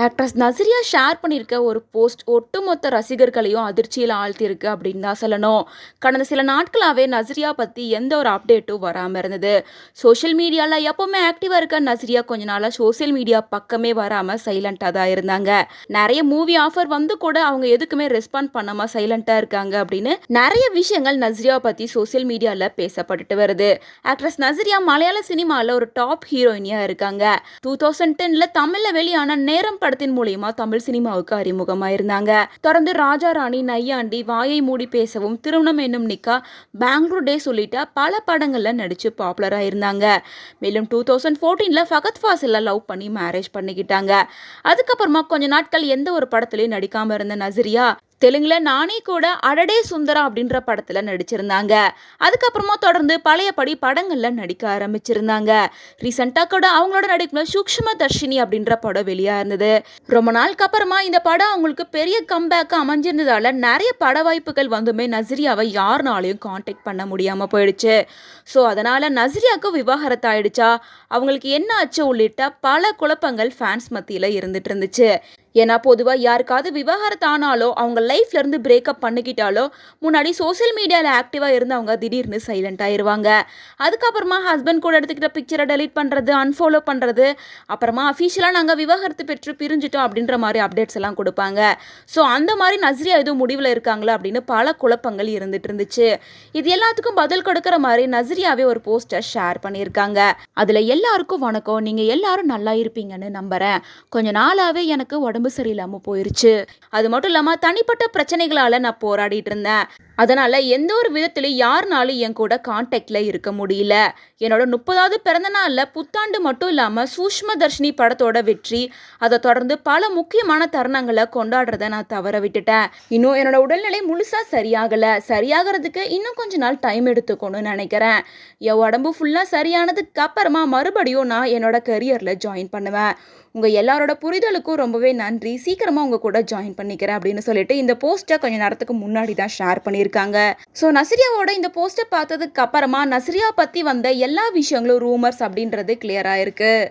Actress Nazriya share பண்ணியிருக்க ஒரு post ஒட்டுமொத்த ரசிகர்களையும் அதிர்ச்சியில் ஆழ்த்தியிருக்கு அப்படின்னு தான் சொல்லணும். கடந்த சில நாட்களாகவே நஸ்ரியா பற்றி எந்த ஒரு அப்டேட்டும் வராமல் இருந்தது. சோஷியல் மீடியாவில் எப்போவுமே ஆக்டிவாக இருக்க நஸ்ரியா கொஞ்ச நாளாக சோஷியல் மீடியா பக்கமே வராமல் சைலண்ட்டாக தான் இருந்தாங்க. நிறைய மூவி ஆஃபர் வந்து கூட அவங்க எதுக்குமே ரெஸ்பாண்ட் பண்ணாமல் சைலண்ட்டாக இருக்காங்க அப்படின்னு நிறைய விஷயங்கள் நஸ்ரியா பற்றி சோஷியல் மீடியாவில் பேசப்பட்டுட்டு வருது. ஆக்ட்ரஸ் நஸ்ரியா மலையாள சினிமாவில் ஒரு டாப் ஹீரோயினியாக இருக்காங்க. 2010 தமிழில் வெளியான நேரம் படத்தின் மூலியமா தமிழ் சினிமாவுக்கு அறிமுகமாக இருந்தாங்க. தொடர்ந்து ராஜா ராணி, நையாண்டி, வாயை மூடி பேசவும், திருமணம் என்னும் நிக்கா, பெங்களூர் டேஸ் உள்ளிட்ட பல படங்கள்ல நடிச்சு பாப்புலரா இருந்தாங்க. மேலும் 2014 ஃபகத் ஃபாசிலை லவ் பண்ணி மேரேஜ் பண்ணிக்கிட்டாங்க. அதுக்கப்புறமா கொஞ்ச நாட்கள் எந்த ஒரு படத்திலையும் நடிக்காம இருந்த நஸ்ரியா தெலுங்குல நானே கூட அடடே சுந்தரா அப்படின்ற படத்துல நடிச்சிருந்தாங்க. அதுக்கப்புறமா தொடர்ந்து பழையபடி படங்கள்ல நடிக்க ஆரம்பிச்சிருந்தாங்க. ரீசெண்டா கூட அவங்களோட நடிப்புல சூக்ஷ்ம தர்ஷினி அப்படின்ற படம் வெளியா இருந்தது. ரொம்ப நாளுக்கு அப்புறமா இந்த படம் அவங்களுக்கு பெரிய கம்பேக் அமைஞ்சிருந்ததால நிறைய பட வாய்ப்புகள் வந்துமே நஸ்ரியாவை யாருனாலையும் கான்டாக்ட் பண்ண முடியாம போயிடுச்சு. ஸோ அதனால நஸ்ரியாவுக்கு விவாகரத்து ஆயிடுச்சா, அவங்களுக்கு என்ன ஆச்சு உள்ளிட்ட பல குழப்பங்கள் ஃபேன்ஸ் மத்தியில இருந்துட்டு இருந்துச்சு. ஏன்னா பொதுவாக யாருக்காவது விவாகரத்து ஆனாலோ அவங்க லைஃப்ல இருந்து பிரேக்கப் பண்ணிக்கிட்டாலோ முன்னாடி சோசியல் மீடியாவில் ஆக்டிவாக இருந்தவங்க திடீர்னு சைலண்ட் ஆயிடுவாங்க. அதுக்கப்புறமா ஹஸ்பண்ட் கூட எடுத்துக்கிட்ட பிக்சரை டெலீட் பண்ணுறது, அன்ஃபாலோ பண்ணுறது, அப்புறமா அஃபிஷியலாக நாங்கள் விவாகரத்து பெற்று பிரிஞ்சிட்டோம் அப்படின்ற மாதிரி அப்டேட்ஸ் எல்லாம் கொடுப்பாங்க. ஸோ அந்த மாதிரி நஸ்ரியா எதுவும் முடிவில் இருக்காங்களா அப்படின்னு பல குழப்பங்கள் இருந்துட்டு இருந்துச்சு. இது எல்லாத்துக்கும் பதில் கொடுக்குற மாதிரி நஸ்ரியாவே ஒரு போஸ்டர் ஷேர் பண்ணியிருக்காங்க. அதில் எல்லாருக்கும் வணக்கம், நீங்கள் எல்லாரும் நல்லா இருப்பீங்கன்னு நம்புகிறேன். கொஞ்ச நாளாகவே எனக்கு உடம்பு சரியில்லாம போயிருச்சு. அது மட்டும் இல்லாம தனிப்பட்ட பிரச்சனைகளால நான் போராடிட்டு இருந்தேன். அதனால எந்த ஒரு விதத்திலையும் யாருனாலும் என் கூட கான்டாக்ட்ல இருக்க முடியல. என்னோட 30வது பிறந்த நாள்ல புத்தாண்டு மட்டும் இல்லாம சூஷ்ம தர்ஷினி படத்தோட வெற்றி, அதை தொடர்ந்து பல முக்கியமான தருணங்களை கொண்டாடுறத நான் தவற விட்டுட்டேன். இன்னும் என்னோட உடல்நிலை முழுசா சரியாகிறதுக்கு இன்னும் கொஞ்ச நாள் டைம் எடுத்துக்கணும்னு நினைக்கிறேன். என் உடம்பு ஃபுல்லா சரியானதுக்கு அப்புறமா மறுபடியும் நான் என்னோட கரியர்ல ஜாயின் பண்ணுவேன். உங்கள் எல்லாரோட புரிதலுக்கும் ரொம்பவே நன்றி. சீக்கிரமாக உங்கள் கூட ஜாயின் பண்ணிக்கிறேன் அப்படின்னு சொல்லிட்டு இந்த போஸ்ட்டை கொஞ்சம் நேரத்துக்கு முன்னாடி தான் ஷேர் பண்ணியிருக்காங்க. ஸோ நஸ்ரியாவோட இந்த போஸ்ட்டை பார்த்ததுக்கு அப்புறமா நஸ்ரியா பற்றி வந்த எல்லா விஷயங்களும் ரூமர்ஸ் அப்படின்றது கிளியராக இருக்குது.